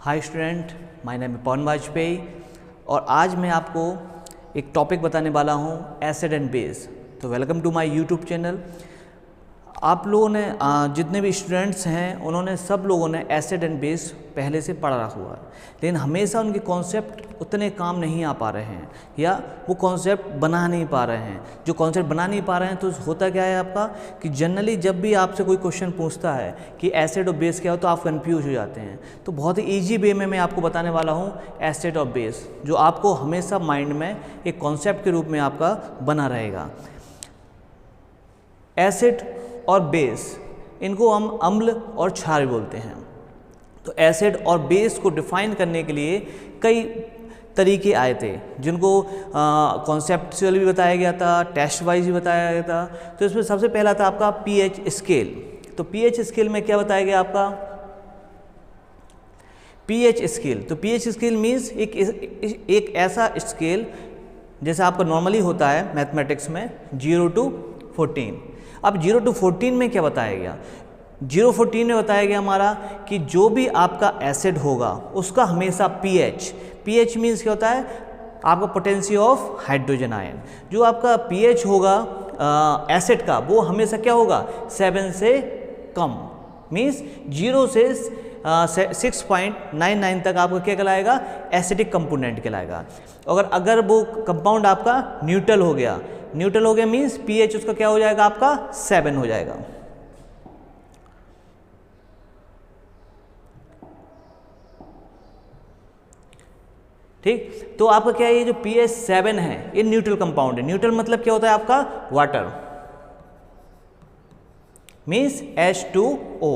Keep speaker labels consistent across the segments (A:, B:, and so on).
A: Hi student, my name है पवन वाजपेयी और आज मैं आपको एक टॉपिक बताने वाला हूँ एसिड एंड बेस। तो welcome to my YouTube channel. आप लोगों ने जितने भी स्टूडेंट्स हैं उन्होंने सब लोगों ने एसिड एंड बेस पहले से पढ़ा हुआ है, लेकिन हमेशा उनके कॉन्सेप्ट उतने काम नहीं आ पा रहे हैं या वो कॉन्सेप्ट बना नहीं पा रहे हैं। जो कॉन्सेप्ट बना नहीं पा रहे हैं तो होता क्या है आपका कि जनरली जब भी आपसे कोई क्वेश्चन पूछता है कि एसिड और बेस क्या हो तो आप कंफ्यूज हो जाते हैं। तो बहुत ही ईजी वे में मैं आपको बताने वाला हूँ एसिड और बेस, जो आपको हमेशा माइंड में एक कॉन्सेप्ट के रूप में आपका बना रहेगा। एसिड और बेस, इनको हम अम्ल और क्षार बोलते हैं। तो एसिड और बेस को डिफाइन करने के लिए कई तरीके आए थे, जिनको कॉन्सेप्चुअल भी बताया गया था, टेस्ट वाइज भी बताया गया था। तो इसमें सबसे पहला था आपका पीएच स्केल। तो पीएच स्केल में क्या बताया गया आपका पीएच स्केल। तो पीएच स्केल मीन्स एक ऐसा स्केल जैसा आपका नॉर्मली होता है मैथमेटिक्स में 0 to 14। अब 0 to 14 में क्या बताया गया? 0-14 में बताया गया हमारा कि जो भी आपका एसिड होगा उसका हमेशा पीएच मीन्स क्या होता है आपका पोटेंसी ऑफ हाइड्रोजन आयन। जो आपका पीएच होगा एसिड का वो हमेशा क्या होगा 7 से कम, मीन्स 0 से 6.99 तक आपका क्या कहलाएगा एसिडिक कंपोनेंट कहलाएगा। अगर वो कंपाउंड आपका न्यूट्रल हो गया मीन्स पीएच उसका क्या हो जाएगा आपका 7 हो जाएगा। ठीक, तो आपका क्या है ये जो pH 7 है ये न्यूट्रल कंपाउंड है। न्यूट्रल मतलब क्या होता है आपका वाटर, मीन्स H2O,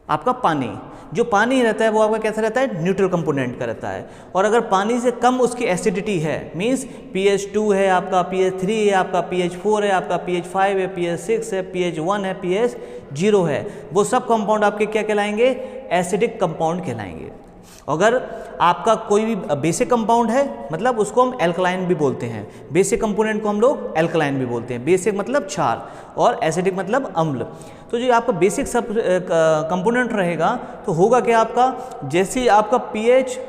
A: आपका पानी। जो पानी रहता है वो आपका कैसा रहता है न्यूट्रल कंपोनेंट का रहता है। और अगर पानी से कम उसकी एसिडिटी है मीन्स pH 2 है आपका, pH 3 है आपका, pH 4 है आपका, pH 5 है, pH 6 है, pH 1 है, pH 0 है, वो सब कंपाउंड आपके क्या कहलाएंगे एसिडिक कंपाउंड कहलाएंगे। अगर आपका कोई भी बेसिक कंपाउंड है मतलब उसको हम एल्कलाइन भी बोलते हैं। बेसिक कंपोनेंट को हम लोग एल्कलाइन भी बोलते हैं। बेसिक मतलब क्षार और एसिडिक मतलब अम्ल। तो जो आपका बेसिक सब कंपोनेंट रहेगा तो होगा क्या आपका जैसे ही आपका पीएच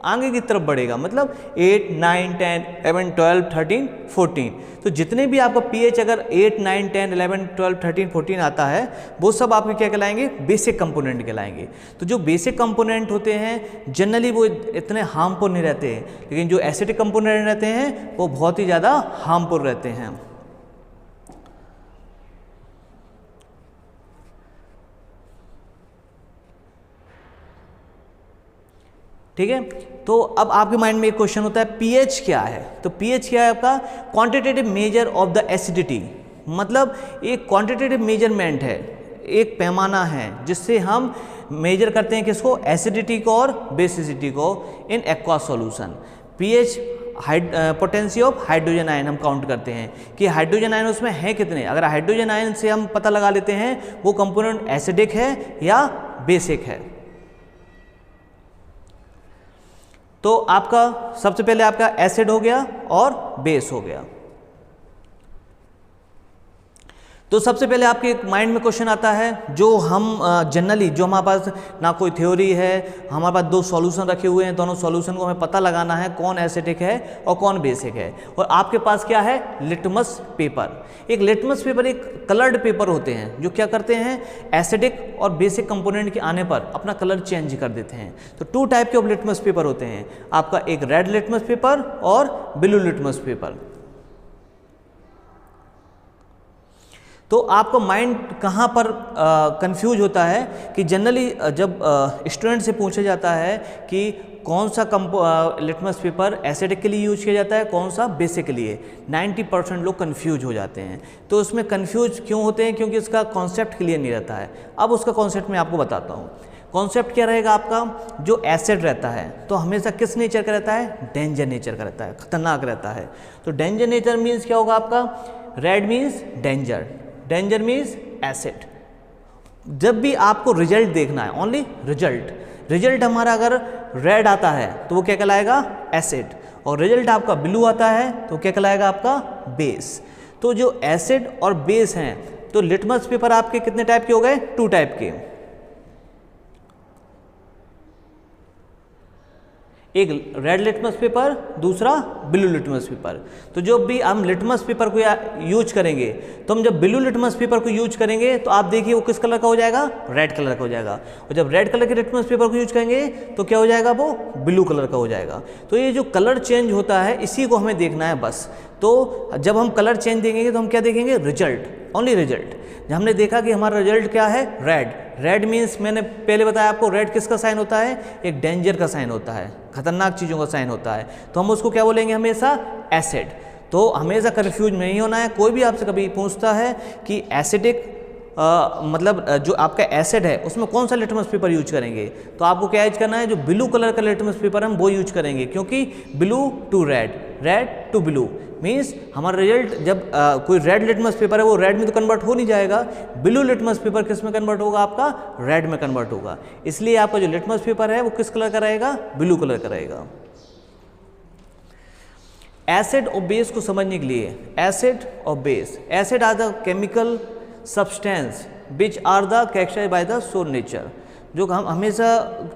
A: आगे की तरफ बढ़ेगा मतलब 8, 9, 10, 11, 12, 13, 14, तो जितने भी आपका पीएच अगर 8, 9, 10, 11, 12, 13, 14 आता है वो सब आपके क्या कहलाएंगे बेसिक कंपोनेंट कहलाएंगे। तो जो बेसिक कंपोनेंट होते हैं जनरली वो इतने हार्मफुल नहीं रहते हैं, लेकिन जो एसिडिक कंपोनेंट रहते हैं वो बहुत ही ज़्यादा हार्मफुल रहते हैं। ठीक है, तो अब आपके माइंड में एक क्वेश्चन होता है पीएच क्या है? तो पीएच क्या है आपका quantitative measure of the acidity, मतलब एक क्वांटिटेटिव मेजरमेंट है, एक पैमाना है जिससे हम मेजर करते हैं किसको एसिडिटी को और बेसिसिटी को in aqua solution. PH potency of hydrogen ion हम काउंट करते हैं कि हाइड्रोजन आयन उसमें है कितने। अगर हाइड्रोजन आयन से हम पता लगा लेते हैं वो कंपोनेंट एसिडिक है या बेसिक है। तो आपका सबसे पहले आपका एसिड हो गया और बेस हो गया। तो सबसे पहले आपके माइंड में क्वेश्चन आता है जो हम जनरली जो हमारे पास ना कोई थ्योरी है, हमारे पास दो सॉल्यूशन रखे हुए हैं, दोनों सॉल्यूशन को हमें पता लगाना है कौन एसिडिक है और कौन बेसिक है। और आपके पास क्या है लिटमस पेपर। एक लिटमस पेपर एक कलर्ड पेपर होते हैं जो क्या करते हैं एसिडिक और बेसिक कंपोनेंट के आने पर अपना कलर चेंज कर देते हैं। तो 2 टाइप के लिटमस पेपर होते हैं आपका, एक रेड लिटमस पेपर और ब्लू लिटमस पेपर। तो आपका माइंड कहाँ पर कंफ्यूज होता है कि जनरली जब स्टूडेंट से पूछा जाता है कि कौन सा लिटमस पेपर एसिडिक के लिए यूज किया जाता है कौन सा बेसिक के लिए, 90% लोग कंफ्यूज हो जाते हैं। तो उसमें कंफ्यूज क्यों होते हैं? क्योंकि उसका कॉन्सेप्ट क्लियर नहीं रहता है। अब उसका कॉन्सेप्ट मैं आपको बताता हूँ। कॉन्सेप्ट क्या रहेगा आपका, जो एसिड रहता है तो हमेशा किस नेचर का रहता है डेंजर नेचर का रहता है, खतरनाक रहता है। तो डेंजर नेचर मीन्स क्या होगा आपका, red means danger, danger means acid. जब भी आपको रिजल्ट देखना है ओनली रिजल्ट हमारा अगर रेड आता है तो वो क्या कहलाएगा एसिड, और रिजल्ट आपका ब्लू आता है तो क्या कहलाएगा आपका बेस। तो जो एसिड और बेस हैं तो लिटमस पेपर आपके कितने टाइप के हो गए 2 टाइप के। एक रेड लिटमस पेपर, दूसरा ब्लू लिटमस पेपर। तो जब भी हम लिटमस पेपर को यूज करेंगे, तो हम जब ब्लू लिटमस पेपर को यूज करेंगे तो आप देखिए वो किस कलर का हो जाएगा, रेड कलर का हो जाएगा। और जब रेड कलर के लिटमस पेपर को यूज करेंगे तो क्या हो जाएगा, वो ब्लू कलर का हो जाएगा। तो ये जो कलर चेंज होता है इसी को हमें देखना है बस। तो जब हम कलर चेंज देखेंगे तो हम क्या देखेंगे, रिजल्ट, ओनली रिजल्ट। जब हमने देखा कि हमारा रिजल्ट क्या है, रेड। रेड मीन्स मैंने पहले बताया आपको, रेड किसका साइन होता है, एक डेंजर का साइन होता है, खतरनाक चीज़ों का साइन होता है। तो हम उसको क्या बोलेंगे हमेशा, एसिड। तो हमेशा कन्फ्यूज नहीं होना है। कोई भी आपसे कभी पूछता है कि एसिडिक मतलब जो आपका एसिड है उसमें कौन सा लिटमस पेपर यूज करेंगे, तो आपको क्या यूज करना है, जो ब्लू कलर का लिटमस पेपर हम वो यूज करेंगे, क्योंकि blue to red, red to blue means हमारा रिजल्ट जब कोई रेड लिटमस पेपर है वो रेड में तो कन्वर्ट हो नहीं जाएगा, ब्लू लिटमस पेपर किस में कन्वर्ट होगा, आपका रेड में कन्वर्ट होगा। इसलिए आपका जो लिटमस पेपर है वो किस कलर का रहेगा, ब्लू कलर का रहेगा। एसिड और बेस को समझने के लिए, एसिड और base, acid are the chemical substance which are the characterised by the sour nature. जो हम हमेशा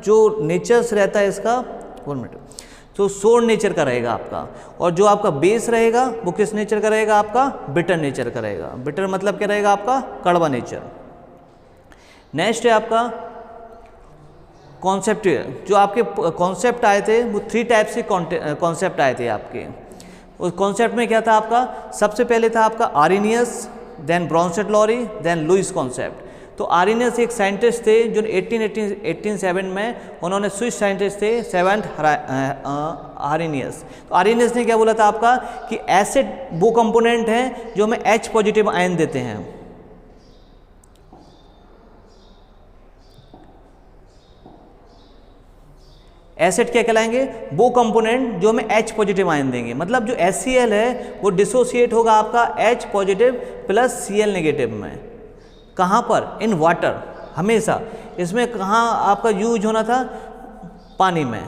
A: जो नेचर्स रहता है इसका, 1 मिनट, तो सोर नेचर का रहेगा आपका। और जो आपका बेस रहेगा वो किस नेचर का रहेगा, आपका बिटर नेचर का रहेगा। बिटर मतलब क्या रहेगा, आपका कड़वा नेचर। नेक्स्ट है आपका कॉन्सेप्ट। जो आपके कॉन्सेप्ट आए थे वो 3 टाइप से कॉन्सेप्ट आए थे आपके। उस कॉन्सेप्ट में क्या था आपका, सबसे पहले था आपका Arrhenius, then Bronsted Lowry, then Lewis concept. तो आर्नियस एक साइंटिस्ट थे जो 1887 में, उन्होंने स्विस साइंटिस्ट थे, सेवेंथ आर्नियस। तो आर्नियस ने क्या बोला था आपका कि एसिड वो कंपोनेंट हैं जो हमें H पॉजिटिव आयन देते हैं। एसिड क्या कहलाएंगे, वो कंपोनेंट जो हमें H पॉजिटिव आयन देंगे। मतलब जो HCl है वो डिसोसिएट होगा आपका H positive plus Cl negative में। कहाँ पर, इन वाटर। हमेशा इसमें कहाँ आपका यूज होना था, पानी में।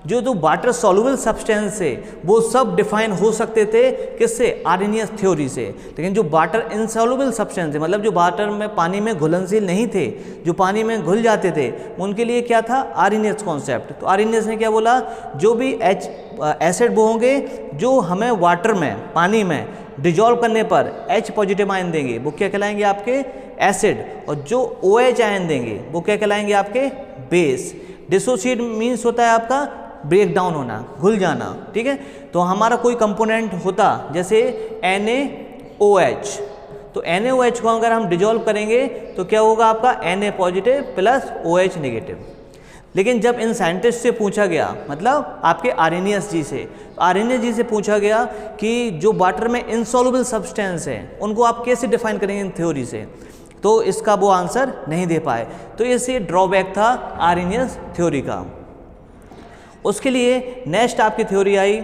A: जो वाटर सॉल्युबल सब्सटेंस है वो सब डिफाइन हो सकते थे किससे, आर्नियस थ्योरी से। लेकिन जो वाटर इनसॉल्युबल सब्सटेंस है, मतलब जो वाटर में पानी में घुलनशील नहीं थे, जो पानी में घुल जाते थे, उनके लिए क्या था, आर्नियस कॉन्सेप्ट। तो आर्नियस ने क्या बोला, जो भी एसिड वो होंगे जो हमें वाटर में, पानी में डिजॉल्व करने पर H पॉजिटिव आयन देंगे वो क्या कहलाएंगे, आपके एसिड। और जो OH आयन देंगे वो क्या कहलाएंगे, आपके बेस। डिसोसिएट मीन्स होता है आपका ब्रेक डाउन होना, घुल जाना, ठीक है। तो हमारा कोई कंपोनेंट होता जैसे NaOH, तो NaOH को अगर हम डिजॉल्व करेंगे तो क्या होगा आपका Na positive plus OH negative. लेकिन जब इन साइंटिस्ट से पूछा गया, मतलब आपके आर्नियस जी से, आर्नियस जी से पूछा गया कि जो वाटर में इनसॉल्युबल सब्सटेंस है उनको आप कैसे डिफाइन करेंगे इन थ्योरी से, तो इसका वो आंसर नहीं दे पाए। तो इससे ड्रॉबैक था आर्नियस थ्योरी का। उसके लिए नेक्स्ट आपकी थ्योरी आई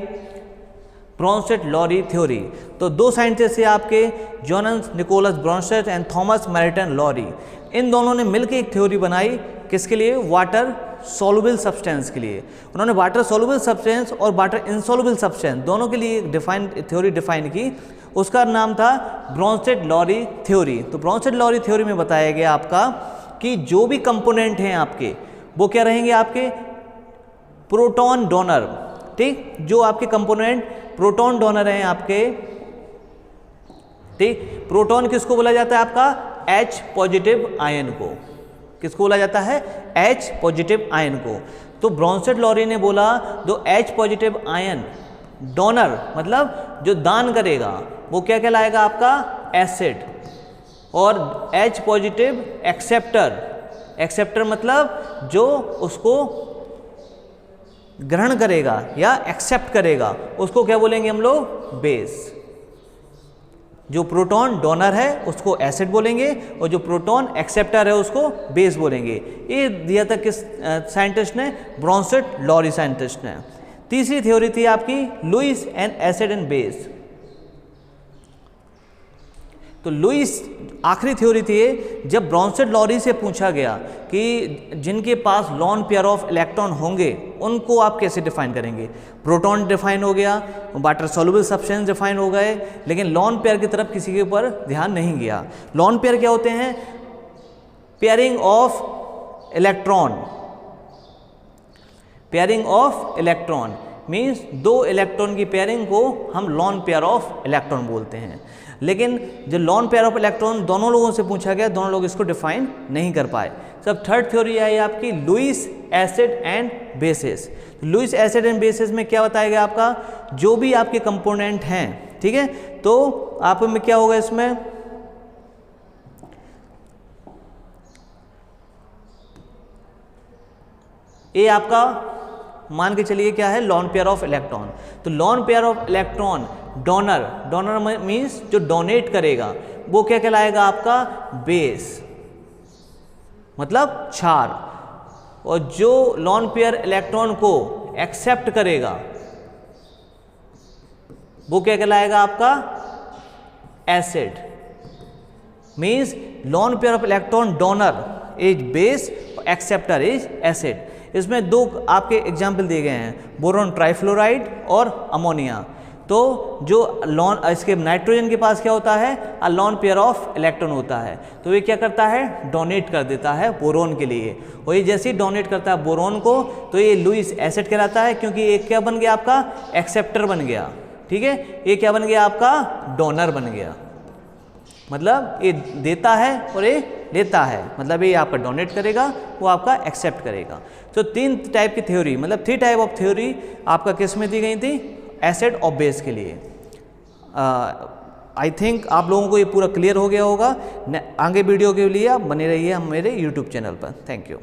A: ब्रॉन्स्टेड-लॉरी थ्योरी। तो 2 साइंटिस्ट थे आपके, Jonas Nicholas Bronsted and Thomas Martin Lowry. इन दोनों ने मिलकर एक थ्योरी बनाई, किसके लिए, वाटर सॉल्युबल सब्सटेंस के लिए। उन्होंने वाटर सॉल्युबल सब्सटेंस और वाटर इनसॉल्युबल सब्सटेंस दोनों के लिए थ्योरी डिफाइन की। उसका नाम था ब्रॉन्स्टेड-लॉरी थ्योरी। तो ब्रॉन्स्टेड-लॉरी थ्योरी में बताया गया आपका कि जो भी कंपोनेंट हैं आपके वो क्या रहेंगे, आपके प्रोटॉन डोनर, ठीक। जो आपके कंपोनेंट प्रोटॉन डोनर हैं आपके, ठीक। प्रोटॉन किसको बोला जाता है, आपका H पॉजिटिव आयन को। किसको बोला जाता है, H पॉजिटिव आयन को। तो ब्रॉन्स्टेड-लॉरी ने बोला जो H पॉजिटिव आयन डोनर, मतलब जो दान करेगा, वो क्या कहलाएगा, आपका एसिड। और H पॉजिटिव एक्सेप्टर, एक्सेप्टर मतलब जो उसको ग्रहण करेगा या एक्सेप्ट करेगा, उसको क्या बोलेंगे हम लोग, बेस। जो प्रोटॉन डोनर है उसको एसिड बोलेंगे और जो प्रोटॉन एक्सेप्टर है उसको बेस बोलेंगे। ये दिया था किस साइंटिस्ट ने, ब्रॉन्स्टेड-लॉरी साइंटिस्ट ने। तीसरी थ्योरी थी आपकी Lewis and acid and base. तो लुईस आखिरी थ्योरी थी जब ब्रॉन्स्टेड-लॉरी से पूछा गया कि जिनके पास लॉन पेयर ऑफ इलेक्ट्रॉन होंगे उनको आप कैसे डिफाइन करेंगे। प्रोटॉन डिफाइन हो गया, वाटर सॉल्युबल सब्सटेंस डिफाइन हो गए, लेकिन लॉन पेयर की तरफ किसी के ऊपर ध्यान नहीं गया। लॉन पेयर क्या होते हैं, pairing of electron, pairing of electron means दो इलेक्ट्रॉन की पेयरिंग को हम लॉन पेयर ऑफ इलेक्ट्रॉन बोलते हैं। लेकिन जो लॉन पेयर ऑफ इलेक्ट्रॉन दोनों लोगों से पूछा गया, दोनों लोग इसको डिफाइन नहीं कर पाए। सब थर्ड थ्योरी आई आपकी Lewis acid and bases. Lewis acid and bases में क्या बताया गया आपका, जो भी आपके कंपोनेंट हैं, ठीक है, तो आप में क्या होगा इसमें, ये आपका मान के चलिए क्या है, लॉन पेयर ऑफ इलेक्ट्रॉन। तो lawn pair of electron donor, donor means जो डोनेट करेगा वो क्या कहलाएगा आपका, बेस मतलब क्षार, और जो लॉन पेयर इलेक्ट्रॉन को एक्सेप्ट करेगा वो क्या कहलाएगा आपका, acid. Means lawn pair of electron donor is base, acceptor is acid. इसमें दो आपके एग्जाम्पल दिए गए हैं, बोरोन ट्राइफ्लोराइड और अमोनिया। तो जो लॉन, इसके नाइट्रोजन के पास क्या होता है, अ लॉन पेयर ऑफ इलेक्ट्रॉन होता है, तो ये क्या करता है, डोनेट कर देता है बोरोन के लिए। और ये जैसे ही डोनेट करता है बोरोन को, तो ये लुईस एसिड कहलाता है, क्योंकि ये क्या बन गया आपका, एक्सेप्टर बन गया, ठीक है। ये क्या बन गया आपका, डोनर बन गया, मतलब ये देता है और ये लेता है, मतलब ये आपका डोनेट करेगा, वो आपका एक्सेप्ट करेगा। तो तीन टाइप की थ्योरी, मतलब 3 टाइप ऑफ थ्योरी आपका किस में दी गई थी, एसिड और बेस के लिए। आई थिंक आप लोगों को ये पूरा क्लियर हो गया होगा। आगे वीडियो के लिए आप बने रहिए हम मेरे यूट्यूब चैनल पर। Thank you.